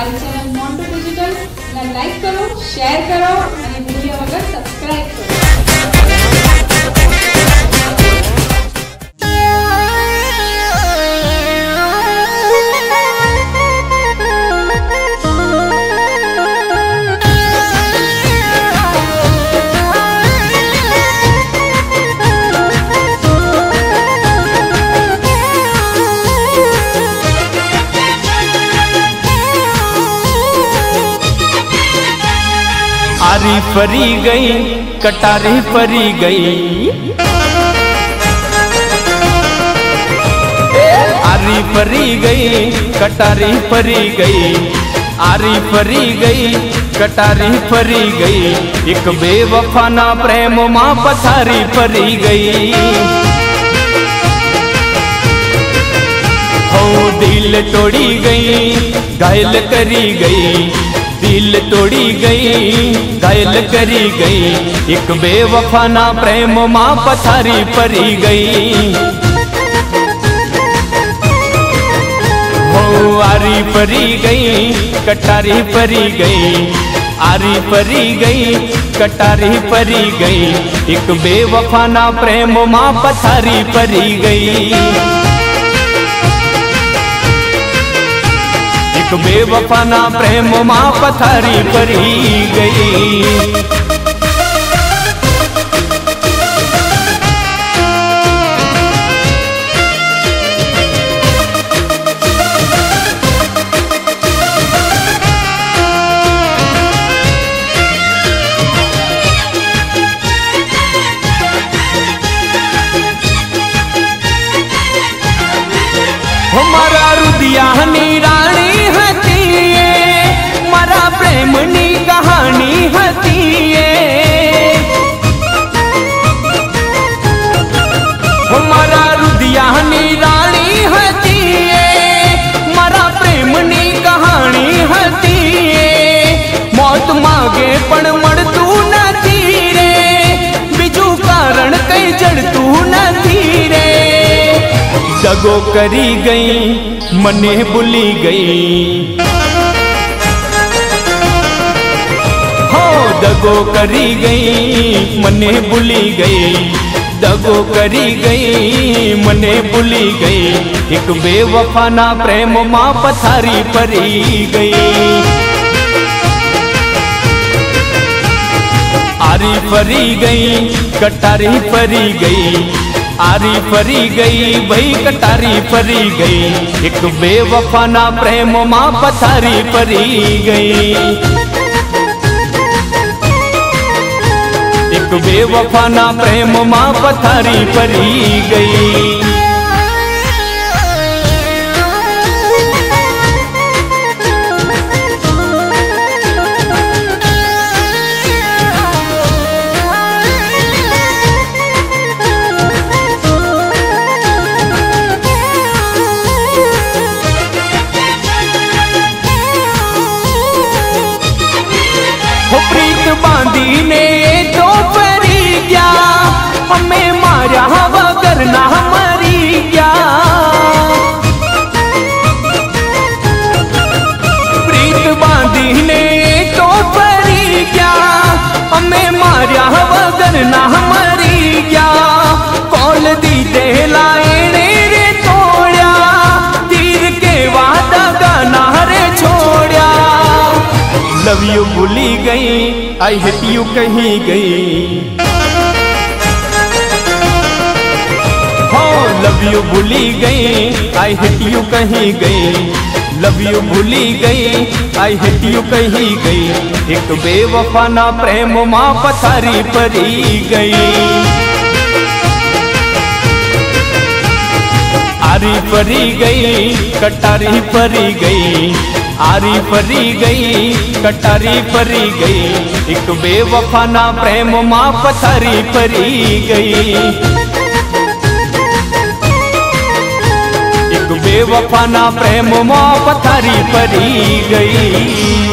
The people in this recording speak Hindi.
અમારી ચેનલ મોન્ટુ ડિજિટલ ને લાઈક કરો, શેર કરો અને ભૂલ્યા વગર સબસ્ક્રાઇબ કરો. आरी परी गई कटारी परी गई, आरी परी गई कटारी परी गई, आरी परी गई कटारी परी गई, एक बेवफा ना प्रेम मां पथारी परी गई. हो दिल तोड़ी गई घायल करी गई, दिल तोड़ी गई घायल करी गई, एक बेवफा ना प्रेम मां पथारी परी गई. हो आरी परी गई कटारी परी गई, आरी परी गई कटारी परी गई, एक बेवफा ना प्रेम मां पथारी परी गई. बेवफा ना प्रेम मां पथारी परी गई. हमारा रुदिया रानी प्रेमनी कहानी हती हमारा रुदियानी रानी हती, मारा प्रेमनी कहानी हती. मौत मांगे पण मळतू नथी रे, बीजू कारण कई जड़तू नथी रे. दगो करी गई मने भूली गई, दगो करी गई मने भूली गई, दगो करी गई मने भूली गई, एक बेवफा ना प्रेम मां पथारी परी गई. आरी परी गई कटारी परी गई, आरी परी गई भाई कटारी परी गई, एक बेवफा ना प्रेम मां पथारी परी गई. एक बेवफा ना प्रेम मां पथारी परी गई. प्रीत बांधी ने तो परी गया, हमें मारा वगर ना मरी गया. प्रीत बांधी ने तो परी गया, हमें मारा वगर ना मरी गया. कौल दी दे लाए रे तोड़या, तीर के वादा गाना रे छोड़या. लव यू भूली गई आई हेट यू कहीं गई, हो लव यू भूली गई आई हेट यू कहीं गई, लव यू भूली गई आई हेट यू कहीं गई, एक बेवफा ना प्रेम मां पथारी परी गई. आरी परी गई कटारी परी गई, आरी परी गई कटारी परी गई, एक बेवफा ना प्रेम मां पथारी परी गई. एक बेवफा ना प्रेम मां पथारी परी गई.